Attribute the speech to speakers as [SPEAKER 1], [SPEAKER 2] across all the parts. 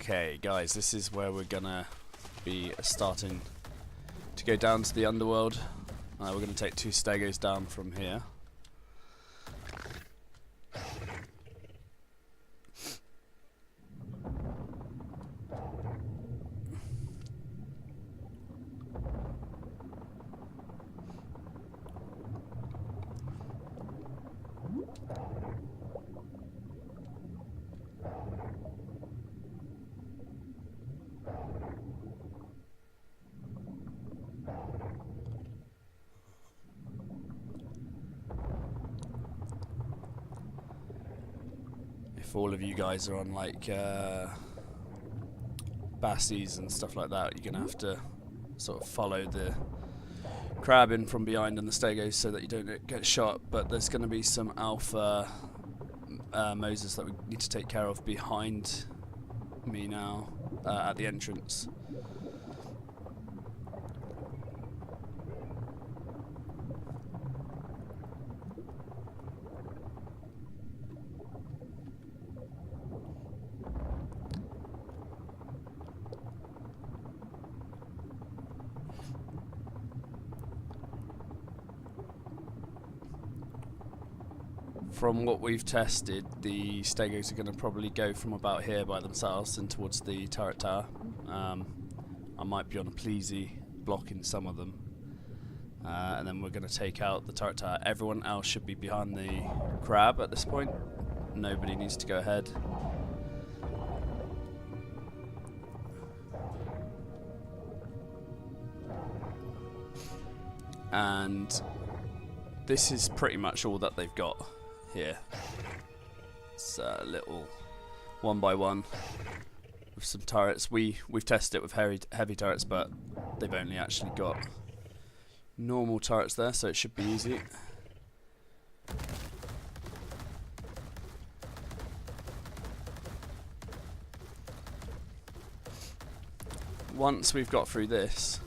[SPEAKER 1] Okay, guys, this is where we're gonna be starting to go down to the underworld. We're gonna take 2 stegos down from here. If all of you guys are on like bassies and stuff like that, you're gonna have to sort of follow the crab in from behind and the stegos so that you don't get shot. But there's gonna be some alpha Moses that we need to take care of behind me now at the entrance. From what we've tested, the stegos are going to probably go from about here by themselves and towards the turret tower. I might be on a pleasy blocking some of them, and then we're going to take out the turret tower. Everyone else should be behind the crab at this point. Nobody needs to go ahead. And this is pretty much all that they've got here. It's a little 1x1 with some turrets. We've tested it with heavy turrets, but they've only actually got normal turrets there, so it should be easy. Once we've got through this,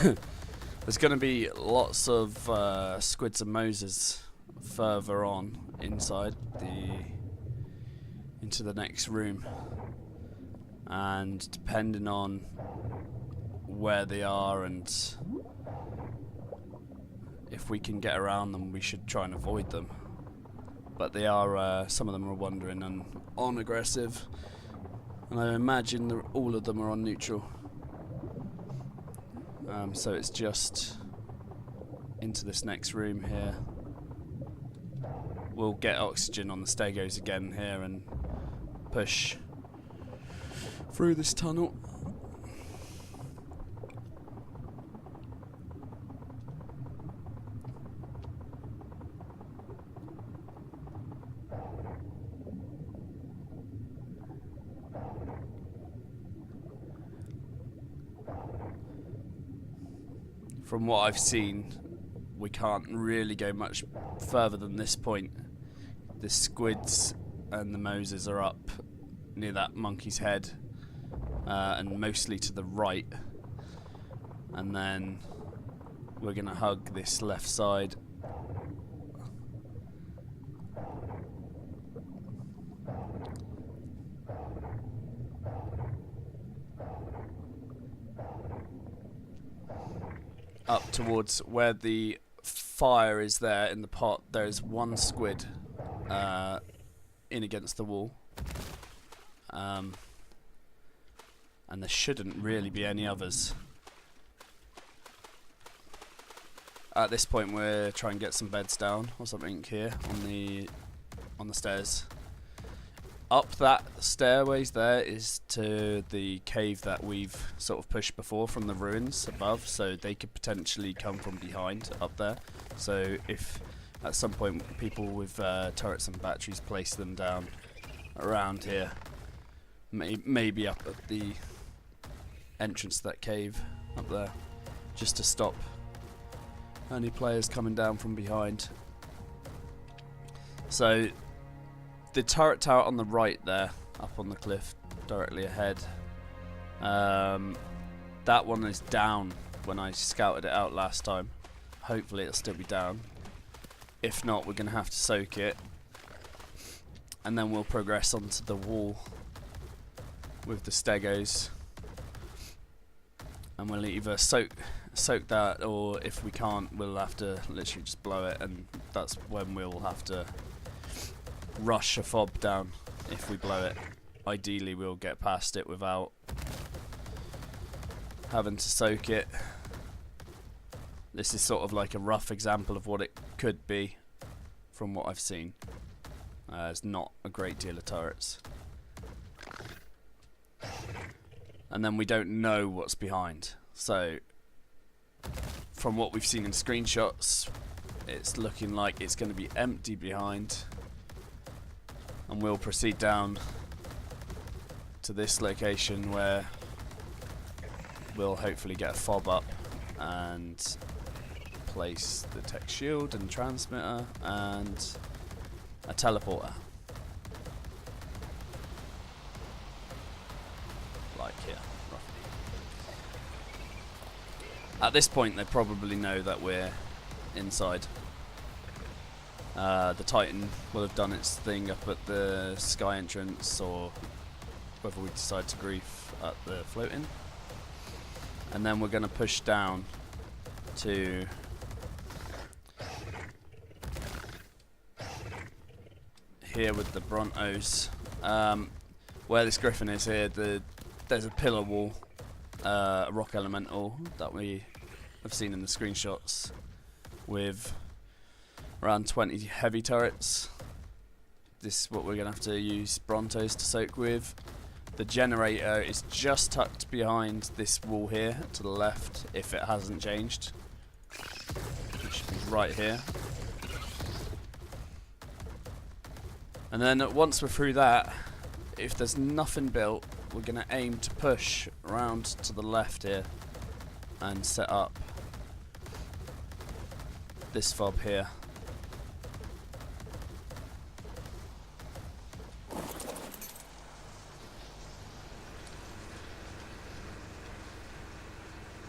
[SPEAKER 1] there's going to be lots of squids and Moses further on inside into the next room, and depending on where they are and if we can get around them, we should try and avoid them. But they are some of them are wandering and on aggressive, and I imagine all of them are on neutral. So it's just into this next room here. We'll get oxygen on the stegos again here and push through this tunnel. From what I've seen, we can't really go much further than this point. The squids and the Moses are up near that monkey's head, and mostly to the right. And then we're going to hug this left side. Up towards where the fire is there in the pot, there's one squid in against the wall. And there shouldn't really be any others. At this point we're trying to get some beds down or something here on the stairs. Up that stairways there is to the cave that we've sort of pushed before from the ruins above, so they could potentially come from behind up there. So if at some point people with turrets and batteries place them down around here, maybe up at the entrance to that cave up there, just to stop any players coming down from behind. So the turret tower on the right there, up on the cliff directly ahead, that one is down when I scouted it out last time. Hopefully it'll still be down. If not, we're going to have to soak it, and then we'll progress onto the wall with the stegos, and we'll either soak that, or if we can't, we'll have to literally just blow it, and that's when we'll have to rush a fob down if we blow it. Ideally we'll get past it without having to soak it. This is sort of like a rough example of what it could be from what I've seen. There's not a great deal of turrets. And then we don't know what's behind. So, from what we've seen in screenshots, it's looking like it's going to be empty behind. And we'll proceed down to this location where we'll hopefully get a fob up and place the tech shield and transmitter and a teleporter. Like here, roughly. At this point they probably know that we're inside. The Titan will have done its thing up at the sky entrance, or whether we decide to grief at the floating. And then we're going to push down to here with the Brontos. Where this Griffin is here, there's a pillar wall, a rock elemental that we have seen in the screenshots with around 20 heavy turrets. This is what we're going to have to use Brontos to soak with. The generator is just tucked behind this wall here to the left, if it hasn't changed. It should be right here. And then once we're through that, if there's nothing built, we're going to aim to push around to the left here and set up this fob here.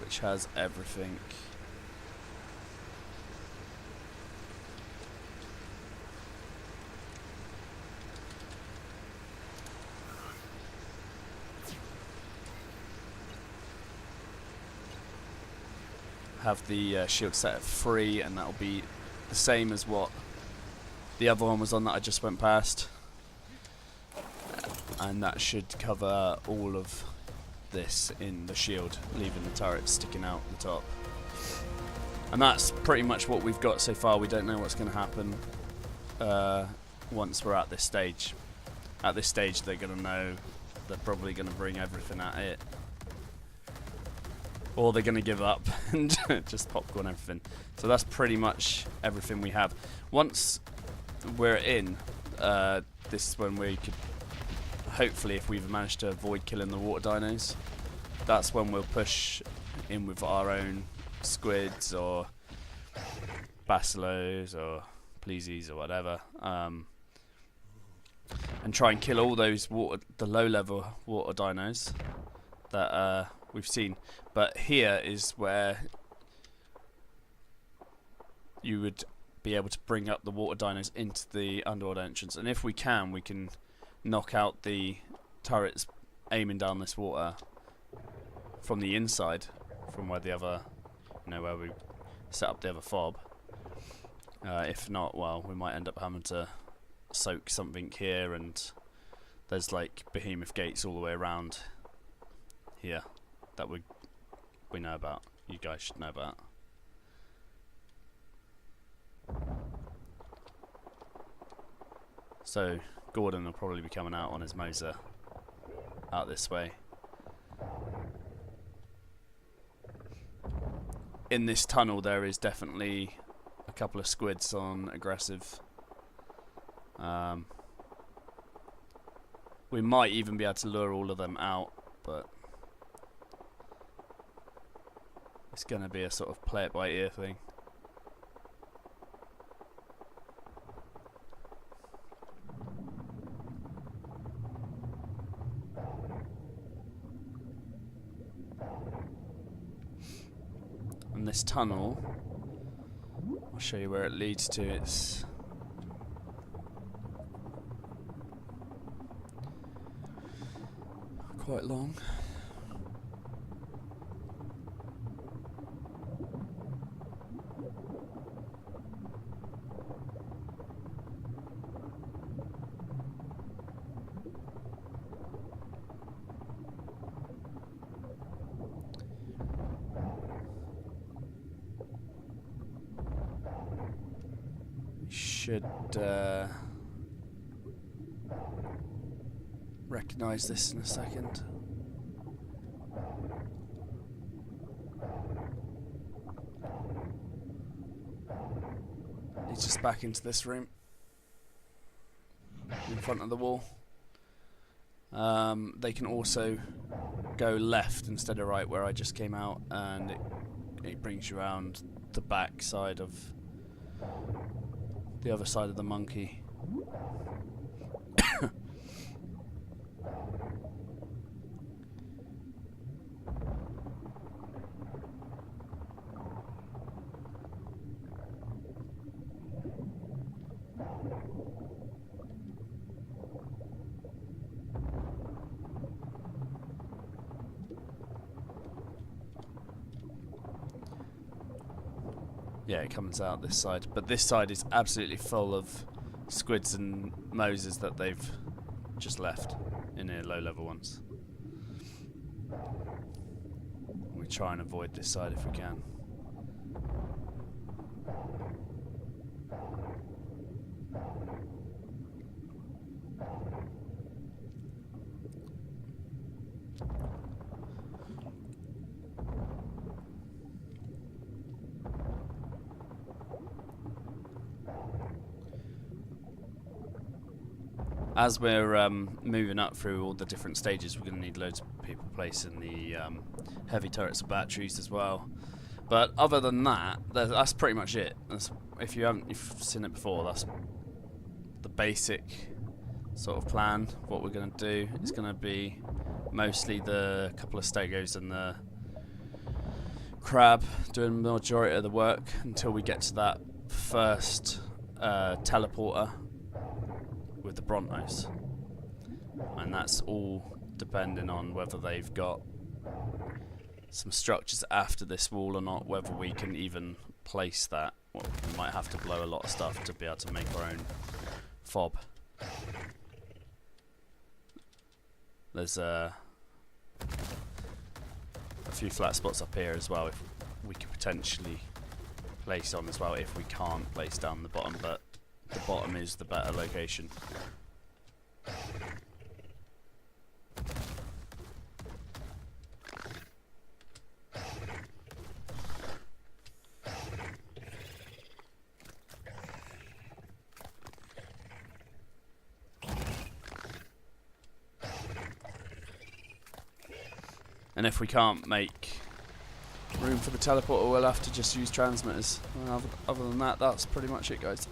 [SPEAKER 1] Which has everything. Have the shield set at 3, and that'll be the same as what the other one was on that I just went past. And that should cover all of this in the shield, leaving the turrets sticking out the top. And that's pretty much what we've got so far. We don't know what's going to happen once we're at this stage. At this stage they're going to know they're probably going to bring everything at it, or they're going to give up and just popcorn everything. So that's pretty much everything we have. Once we're in, this is when we could, hopefully, if we've managed to avoid killing the water dinos, that's when we'll push in with our own squids or basilos or pleasies or whatever, and try and kill all those the low-level water dinos that we've seen. But here is where you would be able to bring up the water dinos into the underworld entrance, and if we can knock out the turrets aiming down this water from the inside, from where the other, where we set up the other fob. If not, well, we might end up having to soak something here, and there's like behemoth gates all the way around here that we know about. You guys should know about. So Gordon will probably be coming out on his Moser out this way. In this tunnel there is definitely a couple of squids on aggressive. We might even be able to lure all of them out, but it's going to be a sort of play it by ear thing. And this tunnel, I'll show you where it leads to. It's quite long. Should recognize this in a second. He's just back into this room in front of the wall. They can also go left instead of right where I just came out, and it brings you around the back side of the other side of the monkey. Yeah, it comes out this side, but this side is absolutely full of squids and Moses that they've just left in here, low-level ones. We try and avoid this side if we can. As we're moving up through all the different stages, we're going to need loads of people placing the heavy turrets and batteries as well. But other than that, that's pretty much it. If you've seen it before, that's the basic sort of plan. What we're going to do is going to be mostly the couple of stegos and the crab doing the majority of the work until we get to that first teleporter with the Brontos, and that's all depending on whether they've got some structures after this wall or not, whether we can even place that. Well, we might have to blow a lot of stuff to be able to make our own fob. There's a few flat spots up here as well if we could potentially place on as well if we can't place down the bottom, but the bottom is the better location. And if we can't make room for the teleporter, we'll have to just use transmitters. Other than that, that's pretty much it, guys.